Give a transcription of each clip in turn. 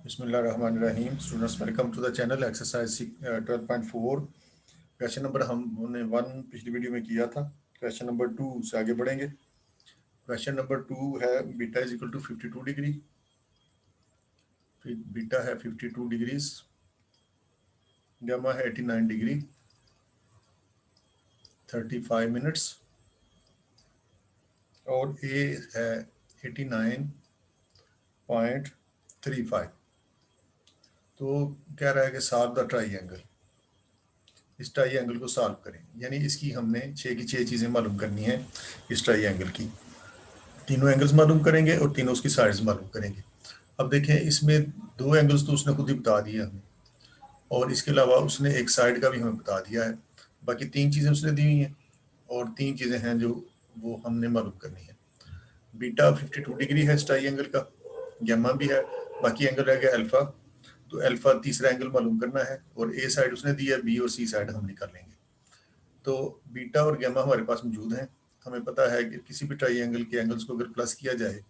बिस्मिल्लाहिर्रहमानिर्रहीम। Students, welcome to the channel. Exercise 12.4 question number हमने 1 पिछली वीडियो में किया था। क्वेश्चन नंबर 2 से आगे बढ़ेंगे। क्वेश्चन नंबर 2 है beta is equal to 52 degree. फिर बीटा है 52 डिग्रीज, गामा है 89 डिग्री, 35 मिनट्स और ए है 89.35। तो कह रहा है कि सॉल्व द ट्राइंगल। इस ट्राइंगल को सॉल्व करें, यानी इसकी हमने 6 की 6 चीज़ें मालूम करनी है। इस ट्राइंगल की तीनों एंगल्स मालूम करेंगे और तीनों उसकी साइड्स मालूम करेंगे। अब देखें, इसमें 2 एंगल्स तो उसने खुद ही बता दिए हमें, और इसके अलावा उसने एक साइड का भी हमें बता दिया है। बाकी 3 चीज़ें उसने दी हुई हैं और 3 चीज़ें हैं जो वो हमने मालूम करनी है। बीटा 52 डिग्री है इस ट्राइंगल का, गैमा भी है, बाकी एंगल रह गया अल्फा। तो अल्फा तीसरा एंगल मालूम करना है और ए साइड उसने दी है, बी और सी साइड हम निकाल लेंगे। तो बीटा और गैमा हमारे पास मौजूद हैं। हमें पता है कि किसी भी ट्राइंगल के एंगल्स को अगर प्लस किया जाए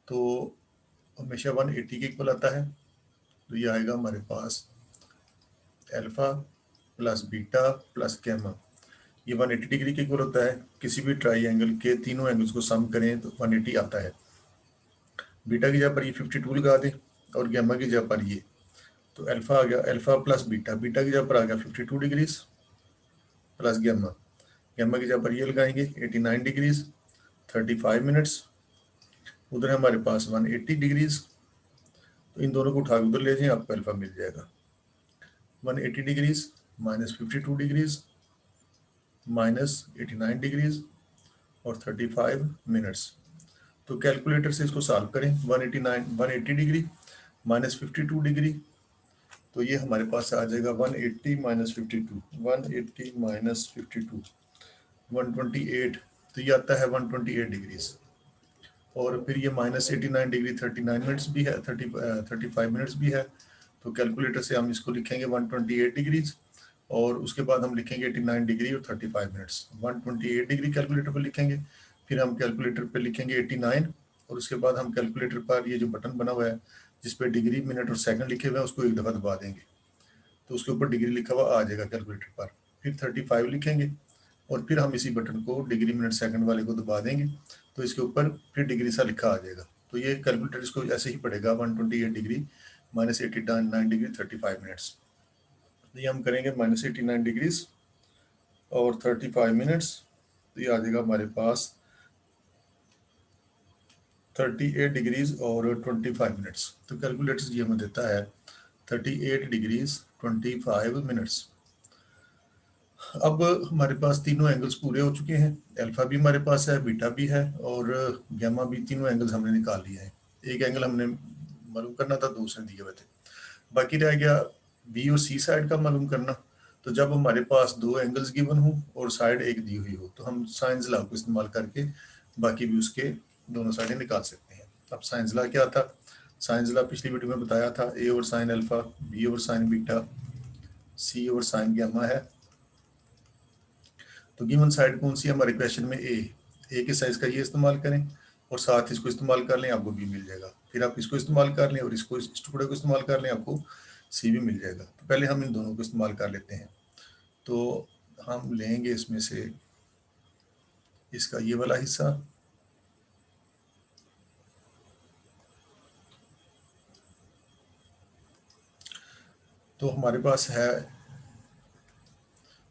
तो हमेशा 180 के इक्वल आता है। तो ये आएगा हमारे पास alpha plus beta plus gamma, ये 180 डिग्री के इक्वल होता है। किसी भी ट्राइंगल के तीनों एंगल्स को सम करें तो 180 आता है। बीटा की जगह पर ये 52 लगा दें और गैमा की जगह पर ये, तो अल्फा आ गया अल्फा प्लस बीटा, बीटा की जगह पर आ गया 52 डिग्रीज प्लस गैमा, गैमा की जगह पर ये लगाएंगे 89 डिग्रीज 35 मिनट्स। उधर है हमारे पास 180 डिग्रीज, तो इन दोनों को उठा के उधर ले जाएं, आपको अल्फा मिल जाएगा। 180 degrees minus 52 degrees minus 89 degrees और 35 मिनट्स। तो कैलकुलेटर से इसको सॉल्व करें। 180 डिग्री माइनस 52 डिग्री, तो ये हमारे पास आ जाएगा 180 माइनस 52, 180 माइनस 52 128। तो ये आता है 128 डिग्रीज। और फिर ये माइनस 89 डिग्री 39 मिनट्स भी है, 35 मिनट्स भी है। तो कैलकुलेटर से हम इसको लिखेंगे 128 डिग्रीज और उसके बाद हम लिखेंगे 89 डिग्री और 35 मिनट्स। 128 डिग्री कैलकुलेटर पर लिखेंगे, फिर हम कैलकुलेटर पर लिखेंगे 89 और उसके बाद हम कैलकुलेटर पर ये जो बटन बना हुआ है जिस पे डिग्री मिनट और सेकंड लिखे हुए हैं उसको एक दफ़ा दबा देंगे, तो उसके ऊपर डिग्री लिखा हुआ आ जाएगा कैलकुलेटर पर। फिर 35 लिखेंगे और फिर हम इसी बटन को डिग्री मिनट सेकंड वाले को दबा देंगे, तो इसके ऊपर फिर डिग्री सा लिखा आ जाएगा। तो ये कैलकुलेटर इसको ऐसे ही पड़ेगा 128 डिग्री माइनस 89 डिग्री 35 मिनट्स। तो ये हम करेंगे माइनस 89 डिग्रीज और 35 मिनट्स, तो ये आ जाएगा हमारे पास 38 डिग्रीज और 25 मिनट्स। तो कैलकुलेटर ये हमें देता है 38 डिग्रीज 25 मिनट्स। अब हमारे पास तीनों एंगल्स पूरे हो चुके हैं, अल्फा भी हमारे पास है, बीटा भी है और गैमा भी। तीनों एंगल्स हमने निकाल लिए हैं। एक एंगल हमने मालूम करना था, दूसरे दिए हुए थे। बाकी रह गया बी और सी साइड का मालूम करना। तो जब हमारे पास 2 एंगल्स गिवन हो और साइड एक दी हुई हो तो हम साइंस लॉ को इस्तेमाल करके बाकी भी उसके दोनों साइडें निकाल सकते हैं। अब साइंस लॉ क्या था? साइंस लॉ पिछली वीडियो में बताया था, ए और साइन अल्फा, बी और साइन बीटा, सी और साइन गैमा है। तो गिवन साइड कौन सी है हमारे क्वेश्चन में? ए के साइज का ये इस्तेमाल करें और साथ इसको इस्तेमाल कर लें, आपको बी मिल जाएगा। फिर आप इसको इस्तेमाल कर लें और इसको, इस टुकड़े को इस्तेमाल कर लें, आपको सी भी मिल जाएगा। तो पहले हम इन दोनों को इस्तेमाल कर लेते हैं। तो हम लेंगे इसमें से इसका ये वाला हिस्सा, तो हमारे पास है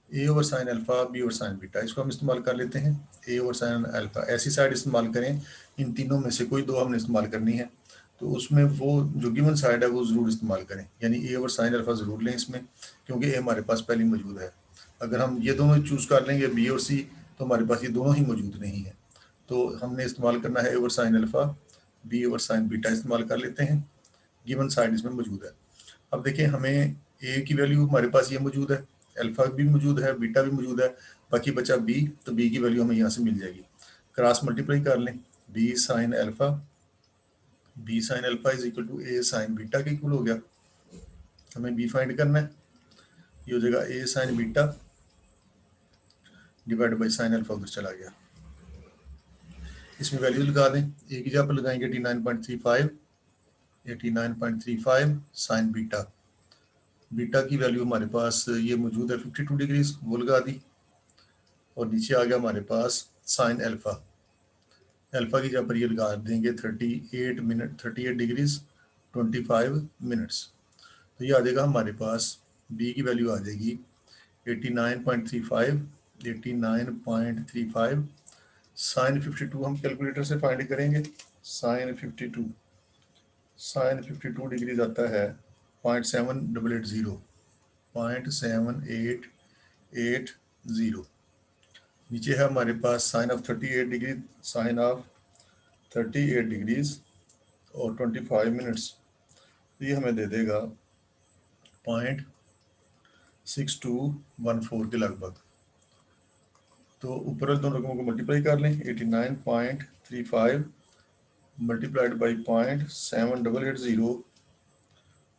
a over sine alpha, b over sine beta, इसको हम इस्तेमाल कर लेते हैं। ए ओवर साइन अल्फा, ऐसी साइड इस्तेमाल करें, इन तीनों में से कोई दो हमने इस्तेमाल करनी है। तो उसमें वो जो गिवन साइड है वो ज़रूर इस्तेमाल करें, यानी ए ओवर साइन अल्फा ज़रूर लें इसमें, क्योंकि ए हमारे पास पहले मौजूद है। अगर हम ये दोनों चूज़ कर लेंगे बी और सी, तो हमारे पास ये दोनों ही मौजूद नहीं है। तो हमने इस्तेमाल करना है a over sine alpha, b over sine beta इस्तेमाल कर लेते हैं। गिवन साइड इसमें मौजूद है। अब देखिए, हमें ए की वैल्यू हमारे पास ये मौजूद है, अल्फा भी मौजूद है, बीटा भी मौजूद है, बाकी बचा बी। तो बी की वैल्यू हमें यहाँ से मिल जाएगी। क्रॉस मल्टीप्लाई कर लें, b sine alpha, b sine alpha is equal to a sine beta के इक्वल हो गया। हमें बी फाइंड करना है, ये हो जाएगा a sine beta divide by sine alpha, उधर चला गया। इसमें वैल्यू लगा दें, ए की जगह पर लगाएंगे 89.35 89.35 साइन बीटा। बीटा की वैल्यू हमारे पास ये मौजूद है 52 डिग्रीज, वो लगा दी। और नीचे आ गया हमारे पास साइन अल्फा। अल्फा की जगह पर ये लगा देंगे 38 डिग्रीज 25 मिनट्स। तो ये आ जाएगा हमारे पास, बी की वैल्यू आ जाएगी 89.35, 89.35 साइन 52 हम कैलकुलेटर से फाइंड करेंगे। साइन 52 डिग्रीज आता है 0.7880, 0.7880। नीचे है हमारे पास sine of 38 degree, sine of 38 degrees और 25 मिनट्स। तो ये हमें दे देगा 0.6214 के लगभग। तो ऊपर दोनों रकमों को मल्टीप्लाई कर लें, 89.35 मल्टीप्लाइड बाई 0.7880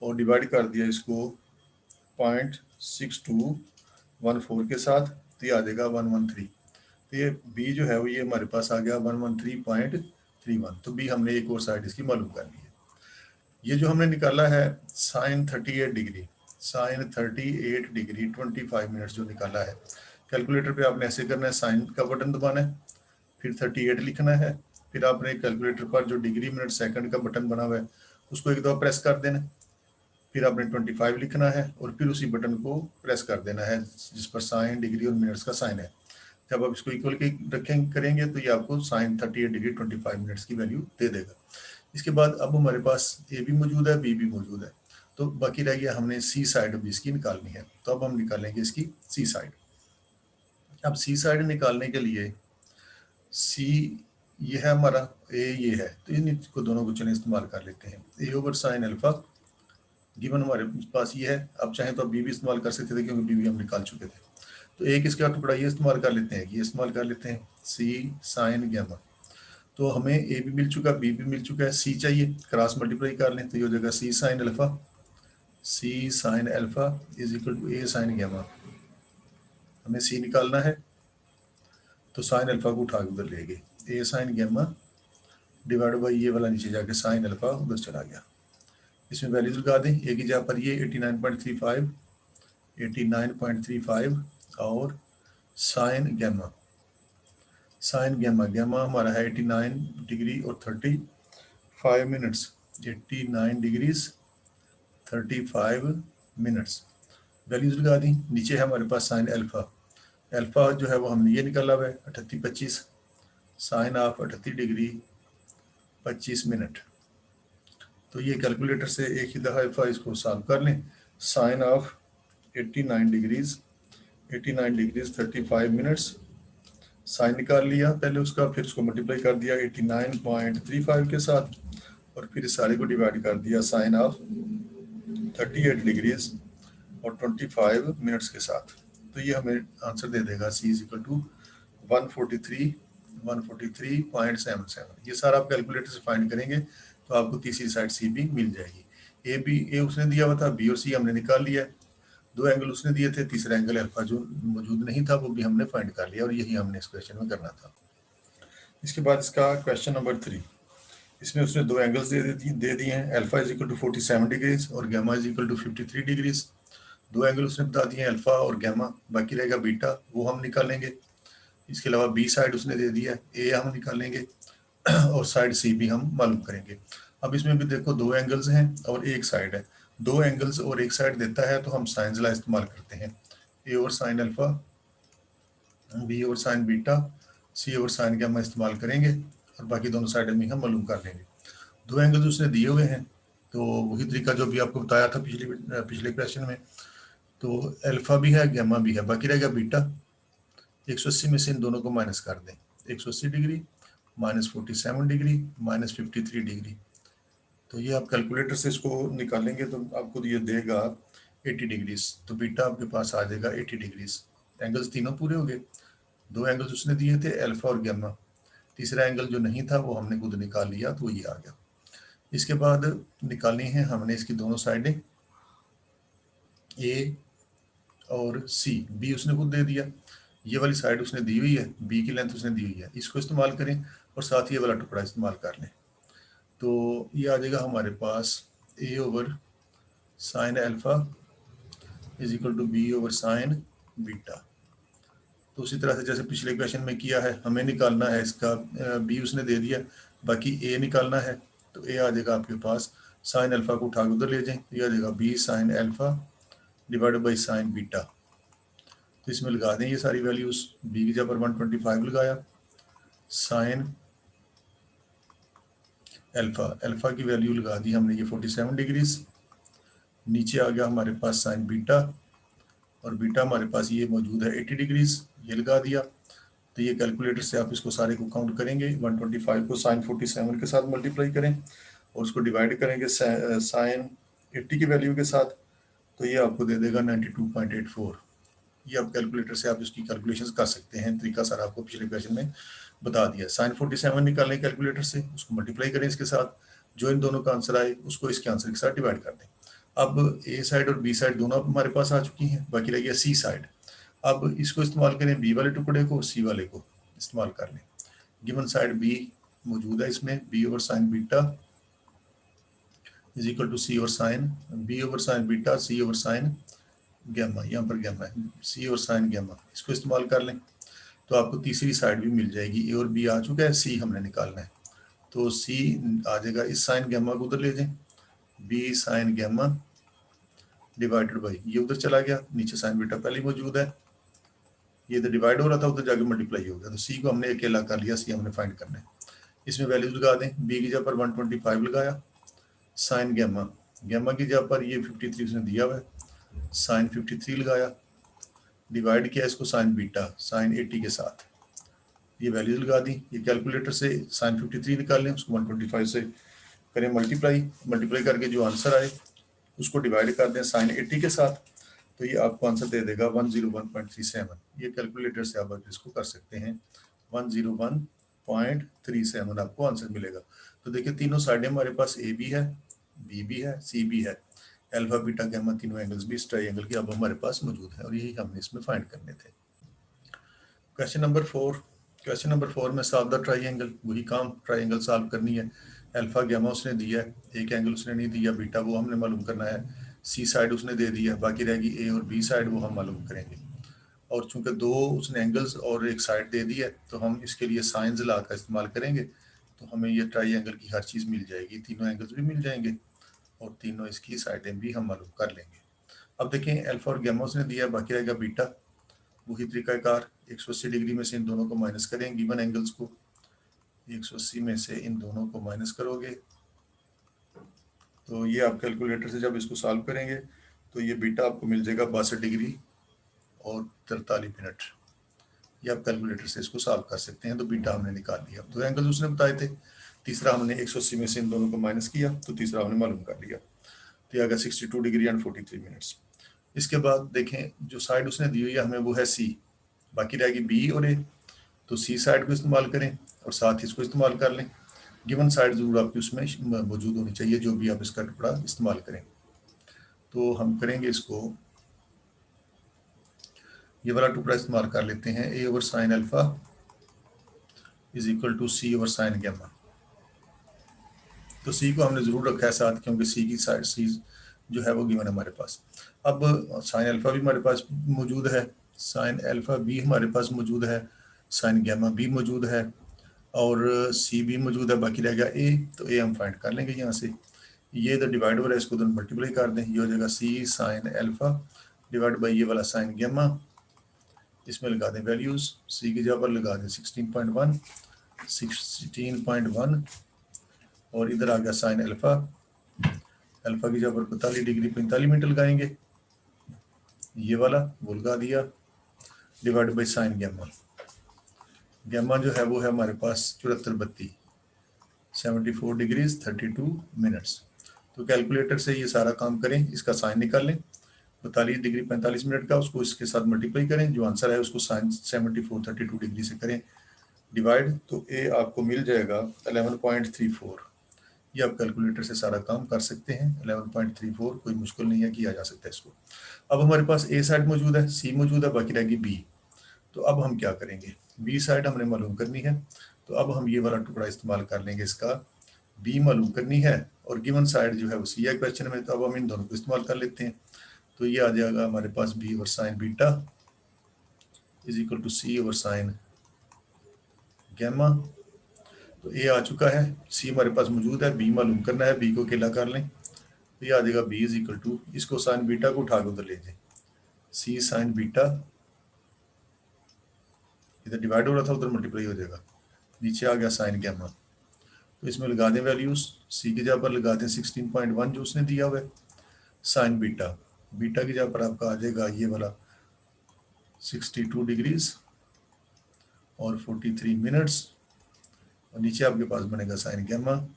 और डिवाइड कर दिया इसको 0.6214 के साथ, तो ये आ जाएगा 113। तो ये बी जो है वो ये हमारे पास आ गया 113.31। तो बी हमने एक और साइड इसकी मालूम करनी है। ये जो हमने निकाला है sine 38 degree, sine 38 degree 25 minutes जो निकाला है, कैलकुलेटर पे आपने ऐसे करना है, साइन का बटन दबाना है, फिर 38 लिखना है, फिर आपने कैलकुलेटर पर जो डिग्री मिनट सेकंड का बटन बना हुआ है उसको एक दफ़ा प्रेस कर देना, फिर आपने 25 लिखना है और फिर उसी बटन को प्रेस कर देना है जिस पर साइन, डिग्री और मिनट्स का साइन है। जब आप इसको इक्वल करेंगे तो ये आपको साइन 38 डिग्री 25 मिनट्स की वैल्यू दे देगा। इसके बाद अब हमारे पास ए भी मौजूद है, बी भी मौजूद है, तो बाकी रह गया हमने सी साइड भी इसकी निकालनी है। तो अब हम निकालेंगे इसकी सी साइड। अब सी साइड निकालने के लिए सी ये है हमारा, ए ये है, तो इन को दोनों को चलें इस्तेमाल कर लेते हैं। ए ओवर साइन अल्फा गिवन हमारे पास ये है। अब चाहें तो बी भी इस्तेमाल कर सकते थे क्योंकि बी भी हम निकाल चुके थे। तो एक इसका टुकड़ा ये इस्तेमाल कर लेते हैं, ये इस्तेमाल कर लेते हैं सी साइन गैमा। तो हमें ए भी मिल चुका, बी भी मिल चुका है, सी चाहिए, क्रॉस मल्टीप्लाई कर लें तो ये हो जाएगा c sine alpha, c sine alpha is equal to a sine gamma. हमें सी निकालना है तो साइन अल्फा को उठा के उधर ले गए, ए साइन गैमा डिवाइड बाई ये वाला नीचे जाके साइन अल्फा उधर चला गया। इसमें वैल्यूज लगा दें, ए की जगह पर ये 89.35, 89.35 और sine gamma, sine gamma, gamma हमारा है 89 डिग्री और 35 मिनट्स, 89 डिग्रीज 35 मिनट्स। वैल्यूज लगा दी। नीचे है हमारे पास साइन अल्फा, अल्फा जो है वो हमने ये निकाला हुआ है 38.25, साइन ऑफ 38 डिग्री 25 मिनट। तो ये कैलकुलेटर से एक ही दफ़ा इसको सॉल्व कर लें। Sine of 89 degrees 35 minutes, sine निकाल लिया पहले उसका, फिर उसको मल्टीप्लाई कर दिया 89.35 के साथ और फिर इस सारे को डिवाइड कर दिया साइन ऑफ 38 डिग्रीज और 25 मिनट्स के साथ। तो ये हमें आंसर दे देगा सी इज इक्वल टू 143.77। ये सारा आप कैलकुलेटर से फाइंड करेंगे तो आपको तीसरी साइड सी भी मिल जाएगी। ए उसने दिया हुआ था, बी और सी हमने निकाल लिया। दो एंगल उसने दिए थे, तीसरा एंगल अल्फा जो मौजूद नहीं था वो भी हमने फाइंड कर लिया और यही हमने इस क्वेश्चन में करना था। इसके बाद इसका क्वेश्चन नंबर 3, इसमें उसने दो एंगल्स दे दिए हैं, alpha is equal to 47 degrees और gamma is equal to 53 degrees. दो एंगल उसने बता दिए अल्फा और गैमा, बाकी रहेगा बीटा, वो हम निकालेंगे। इसके अलावा बी साइड उसने दे दिया, ए हम निकालेंगे और साइड सी भी हम मालूम करेंगे। अब इसमें भी देखो दो एंगल्स हैं और एक साइड है, दो एंगल्स और एक साइड देता है तो हम साइन ला इस्तेमाल करते हैं, ए और साइन अल्फा, बी और साइन बीटा, सी और साइन गैमा इस्तेमाल करेंगे और बाकी दोनों साइड में हम मालूम कर लेंगे। दो एंगल्स उसने दिए हुए हैं तो वही तरीका जो भी आपको बताया था पिछले क्वेश्चन में। तो अल्फा भी है, गैमा भी है, बाकी रहेगा बीटा। 180 में से इन दोनों को माइनस कर दें, 180 degree minus 47 degree minus 53 degree. तो ये आप कैलकुलेटर से इसको निकालेंगे तो आपको ये देगा 80 डिग्रीज। तो बीटा आपके पास आ जाएगा 80 डिग्रीज। एंगल्स तीनों पूरे हो गए। दो एंगल्स उसने दिए थे अल्फा और गैमा, तीसरा एंगल जो नहीं था वो हमने खुद निकाल लिया तो ये आ गया। इसके बाद निकालनी है हमने इसकी दोनों साइडें, ए और सी। बी उसने खुद दे दिया, ये वाली साइड उसने दी हुई है, बी की लेंथ उसने दी हुई है, इसको इस्तेमाल करें और साथ ही ये वाला टुकड़ा इस्तेमाल कर लें। तो ये आ जाएगा हमारे पास a over sine alpha is equal to b over sine beta. तो उसी तरह से जैसे पिछले क्वेश्चन में किया है, हमें निकालना है इसका बी उसने दे दिया, बाकी ए निकालना है। तो ए आ जाएगा आपके पास, साइन अल्फा को उठा के उधर ले जाएं, तो ये आ जाएगा b sine alpha divided by sine beta. तो इसमें लगा दें ये सारी वैल्यूज, बी की जगह पर 125 लगाया, साइन अल्फा, अल्फा की वैल्यू लगा दी हमने ये 47 डिग्रीज, नीचे आ गया हमारे पास साइन बीटा, और बीटा हमारे पास ये मौजूद है 80 डिग्रीज, ये लगा दिया। तो ये कैलकुलेटर से आप इसको सारे को काउंट करेंगे, 125 को साइन 47 के साथ मल्टीप्लाई करें और उसको डिवाइड करेंगे साइन 80 की वैल्यू के साथ, तो ये आपको दे देगा 92.84। ये आप कैलकुलेटर से आप इसकी कैलकुलेशंस कर सकते हैं, तरीका सारा आपको पिछले क्वेश्चन में बता दिया। साइन 47 निकालें कैलकुलेटर से, उसको मल्टीप्लाई करें इसके साथ, जो इन दोनों का आंसर आए उसको इसके आंसर के साथ डिवाइड कर दें। अब ए साइड और बी साइड दोनों हमारे पास आ चुकी हैं, बाकी रह गया सी साइड। अब इसको इस्तेमाल करें, बी वाले टुकड़े को सी वाले को इस्तेमाल कर लें। गिवन साइड बी मौजूद है इसमें, b over sine beta is equal to C over sine, b over sine beta c over sine gamma, यहाँ पर गैमा है, सी और साइन गैमा, इसको इस्तेमाल कर लें तो आपको तीसरी साइड भी मिल जाएगी। ए और बी आ चुका है, सी हमने निकालना है, तो सी आ जाएगा, इस साइन गैमा को उधर ले जाएं, b sine gamma divided by, ये उधर चला गया, नीचे साइन बीटा पहले ही मौजूद है, ये इधर डिवाइड हो रहा था उधर जाके मल्टीप्लाई हो गया, तो सी को हमने अकेला कर लिया, सी हमने फाइंड करना है। इसमें वैल्यूज लगा दें, बी की जगह पर 125 लगाया, साइन गैमा, गैमा की जगह पर ये 53 उसने दिया हुआ है, साइन 53 लगाया, डिवाइड किया इसको साइन बीटा साइन 80 के साथ, ये वैल्यूज लगा दी। ये कैलकुलेटर से साइन 53 निकाल लें, उसको 125 से करें मल्टीप्लाई, मल्टीप्लाई करके जो आंसर आए उसको डिवाइड कर दें साइन 80 के साथ, तो ये आपको आंसर दे देगा 101.37। ये कैलकुलेटर से आप इसको कर सकते हैं, 101.37 आपको आंसर मिलेगा। तो देखिए तीनों साइडें हमारे पास ए भी है, बी भी है, सी भी है, अल्फा बीटा गैमा तीनों एंगल्स भी इस ट्रायंगल के अब हमारे पास मौजूद है, और यही हमने इसमें फाइंड करने थे। क्वेश्चन नंबर 4, क्वेश्चन नंबर 4 में सॉल्व द ट्रायंगल, वही काम, ट्रायंगल सॉल्व करनी है। अल्फा गैमा उसने दिया है, एक एंगल उसने नहीं दिया, बीटा वो हमने मालूम करना है, सी साइड उसने दे दिया, बाकी रहेगी ए और बी साइड, वो हम मालूम करेंगे। और चूंकि दो उसने एंगल्स और एक साइड दे दी है, तो हम इसके लिए साइंस ला का इस्तेमाल करेंगे, तो हमें ये ट्रायंगल की हर चीज़ मिल जाएगी, तीनों एंगल्स भी मिल जाएंगे और तीनों इसकी साइडें भी हम मालूम कर लेंगे। अब देखें अल्फा और गैमा उसने दिया, बाकी रहेगा बीटा, वही तरीकाकार, 180 डिग्री में से इन दोनों को माइनस करें, गिवन एंगल्स को 180 में से इन दोनों को माइनस करोगे, तो ये आप कैलकुलेटर से जब इसको सॉल्व करेंगे तो ये बीटा आपको मिल जाएगा 62 डिग्री और 43 मिनट। ये आप कैलकुलेटर से इसको सॉल्व कर सकते हैं, तो बीटा हमने निकाल लिया। तो एंगल्स उसने बताए थे, तीसरा हमने 180 में से इन दोनों को माइनस किया, तो तीसरा हमने मालूम कर लिया, तो ये आ गया 62 डिग्री एंड 43 मिनट्स। इसके बाद देखें जो साइड उसने दी हुई है हमें वो है सी, बाकी रहेगी बी और ए, तो सी साइड को इस्तेमाल करें और साथ ही इसको इस्तेमाल कर लें। गिवन साइड जरूर आपकी उसमें मौजूद होनी चाहिए, जो भी आप इसका टुकड़ा इस्तेमाल करें। तो हम करेंगे इसको, ये वाला टुकड़ा इस्तेमाल कर लेते हैं, ए over sine alpha is equal to C over sine gamma. तो सी को हमने जरूर रखा है साथ, क्योंकि सी की साइड सी जो है वो गिवन है हमारे पास। अब साइन अल्फा भी हमारे पास मौजूद है, साइन अल्फा भी हमारे पास मौजूद है, साइन गैमा भी मौजूद है और सी भी मौजूद है, बाकी रह गया ए, तो ए हम फाइंड कर लेंगे यहाँ से। ये इधर डिवाइड हो रहा है, इसको तो मल्टीप्लाई कर दें, ये हो जाएगा c sine alpha divide by ये वाला साइन गैमा, इसमें लगा दें वैल्यूज, सी की जगह पर लगा दें 16.1 और इधर आ गया साइन अल्फा, अल्फा की जगह पर 45 डिग्री 45 मिनट लगाएंगे, ये वाला वो लगा दिया, divide by sine gamma, gamma जो है वो है हमारे पास 74 74 डिग्रीज 32 मिनट्स। तो कैलकुलेटर से ये सारा काम करें, इसका साइन निकाल लें, 42 डिग्री 45 मिनट का, उसको इसके साथ मल्टीप्लाई करें, जो आंसर है उसको साइन 74 32 डिग्री से करें डिवाइड, तो ए आपको मिल जाएगा 11.34। ये आप कैलकुलेटर से सारा काम कर सकते हैं, 11.34 कोई मुश्किल नहीं है, किया जा सकता है इसको। अब हमारे पास ए साइड मौजूद है, सी मौजूद है, बाकी रहेगी बी। तो अब हम क्या करेंगे, बी साइड हमने मालूम करनी है, तो अब हम ये वाला टुकड़ा इस्तेमाल कर लेंगे इसका, बी मालूम करनी है और गिवन साइड जो है वो सी है क्वेश्चन में, तो अब हम इन दोनों को इस्तेमाल कर लेते हैं। तो ये आ जाएगा हमारे पास b over sine beta is equal to C over sine gamma. तो ए आ चुका है, सी हमारे पास मौजूद है, बी मालूम करना है, बी को अकेला कर लें तो ये आ जाएगा बी इज इक्वल टू, इसको साइन बीटा को उठा के उधर ले जाए, सी साइन बीटा, इधर डिवाइड हो रहा था उधर मल्टीप्लाई हो जाएगा, नीचे आ गया साइन गैमा। तो इसमें लगा दें वैल्यूज, सी की जगह पर लगा दें 16.1 जो उसने दिया हुआ है, साइन बीटा, बीटा की जगह पर आपका आ जाएगा ये वाला 62 डिग्रीज और 43 मिनट्स, और नीचे आपके पास बनेगा साइन गैमा।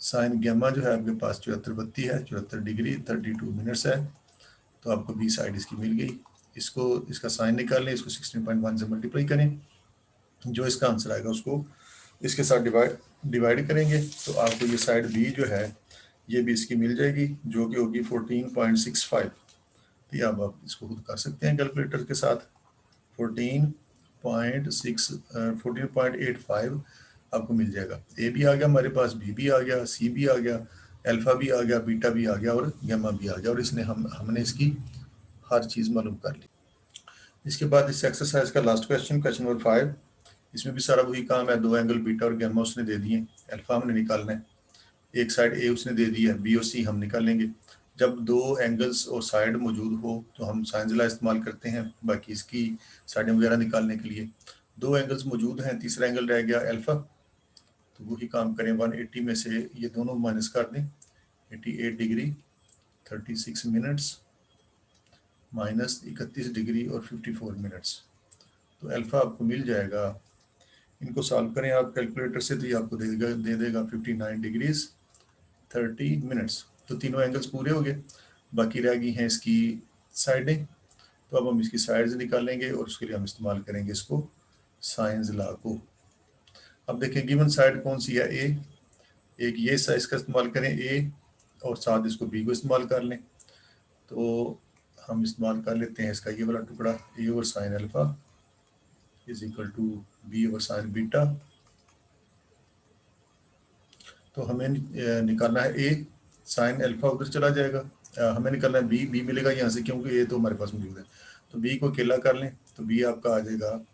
साइन गैमा जो है आपके पास 74 है, 74 डिग्री 32 मिनट्स है, तो आपको बी साइड इसकी मिल गई। इसको इसका साइन निकाल लें, इसको 16.1 से मल्टीप्लाई करें, जो इसका आंसर आएगा उसको इसके साथ डिवाइड करेंगे, तो आपको ये साइड बी जो है ये भी इसकी मिल जाएगी, जो कि होगी 14.65। तो ये अब आप इसको खुद कर सकते हैं कैलकुलेटर के साथ, 14.85 आपको मिल जाएगा। ए भी आ गया हमारे पास, बी भी आ गया, सी भी आ गया, अल्फा भी आ गया, बीटा भी आ गया और गैमा भी आ गया, और इसने हमने इसकी हर चीज़ मालूम कर ली। इसके बाद इस एक्सरसाइज का लास्ट क्वेश्चन नंबर 5, इसमें भी सारा वही काम है, दो एंगल बीटा और गैमा उसने दे दिए, अल्फा हमने निकालना है, एक साइड ए उसने दे दी है, बी और सी हम निकालेंगे। जब दो एंगल्स और साइड मौजूद हो तो हम साइंस लॉ इस्तेमाल करते हैं बाकी इसकी साइडें वगैरह निकालने के लिए। दो एंगल्स मौजूद हैं, तीसरा एंगल रह गया अल्फा, तो वही काम करें, 180 में से ये दोनों माइनस कर दें, 88 डिग्री 36 मिनट्स माइनस 31 डिग्री और 54 मिनट्स, तो अल्फा आपको मिल जाएगा। इनको सॉल्व करें आप कैलकुलेटर से तो ये आपको दे देगा 59 डिग्रीज 30 मिनट्स। तो तीनों एंगल्स पूरे हो गए, बाकी रह गई हैं इसकी साइडें, तो अब हम इसकी साइड्स निकालेंगे और उसके लिए हम इस्तेमाल करेंगे इसको साइंस लॉ को। अब देखें गिवन साइड कौन सी है, ए, एक ये साइज का इस्तेमाल करें ए, और साथ इसको बी को इस्तेमाल कर लें, तो हम इस्तेमाल कर लेते हैं इसका ये वाला टुकड़ा, a over sine alpha is equal to b over sine beta. तो हमें निकालना है ए, साइन अल्फा उधर चला जाएगा, हमें निकालना है बी, बी मिलेगा यहाँ से क्योंकि ए तो हमारे पास मौजूद है, तो बी को अकेला कर लें, तो बी आपका आ जाएगा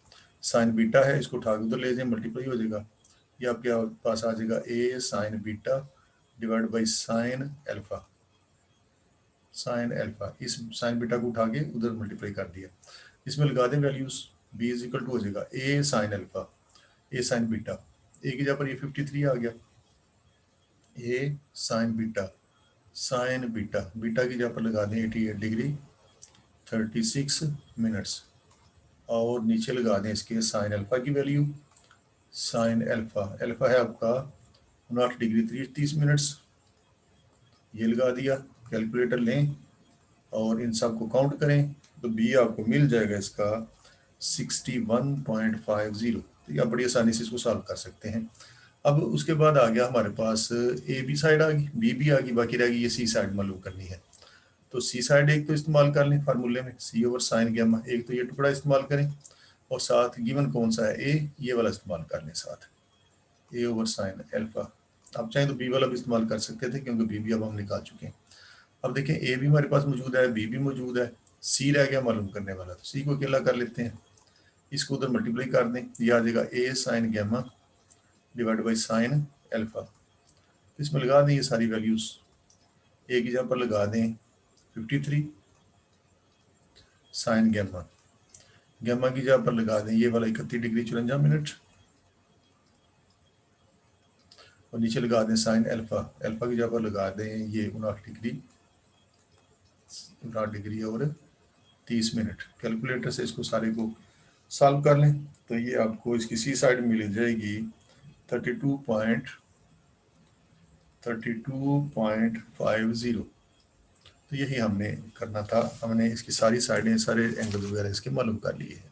साइन बीटा है, इसको उठा के उधर ले जाए मल्टीप्लाई हो जाएगा, ये आपके पास आ जाएगा a sine beta divide by sine alpha, sine alpha, इस साइन बीटा को उठा के उधर मल्टीप्लाई कर दिया, इसमें लगा दें values, b is equal to हो जाएगा a sine alpha a sine beta, a की जगह पर ये 53 आ गया, ए साइन बीटा बीटा की जगह पर लगा दें 88 डिग्री 36 मिनट्स, और नीचे लगा दें इसके साइन अल्फा की वैल्यू, साइन अल्फा है आपका 59 डिग्री 30 मिनट्स, ये लगा दिया, कैलकुलेटर लें और इन सब को काउंट करें, तो बी आपको मिल जाएगा इसका 61.50, तो आप बड़ी आसानी से इसको सॉल्व कर सकते हैं। अब उसके बाद आ गया हमारे पास ए बी साइड आ गई, बी भी आ गई, बाकी रह गई ये सी साइड मालूम करनी है, तो सी साइड एक तो इस्तेमाल कर लें फार्मूले में, सी ओवर साइन गैमा, एक तो ये टुकड़ा इस्तेमाल करें और साथ गिवन कौन सा है ए, ये वाला इस्तेमाल कर लें साथ, ए ओवर साइन अल्फा। आप चाहें तो बी वाला भी इस्तेमाल कर सकते थे क्योंकि बी भी अब हम निकाल चुके हैं। अब देखें ए भी हमारे पास मौजूद है, बी भी मौजूद है, सी रह गया मालूम करने वाला, तो सी को अकेला कर लेते हैं, इसको उधर मल्टीप्लाई कर दें, ये आ जाएगा a sine gamma divide by sine alpha, इसमें लगा दें ये सारी वैल्यूज, ए की जगह पर लगा दें 53 साइन गैमा, गैमा की जगह पर लगा दें ये वाला 31 डिग्री 54 मिनट, और नीचे लगा दें साइन अल्फा, अल्फा की जगह पर लगा दें ये 59 डिग्री और 30 मिनट। कैलकुलेटर से इसको सारे को सॉल्व कर लें, तो ये आपको इसकी सी साइड मिल जाएगी 32.50। तो यही हमने करना था, हमने इसकी सारी साइडें सारे एंगल वगैरह इसके मालूम कर लिए हैं।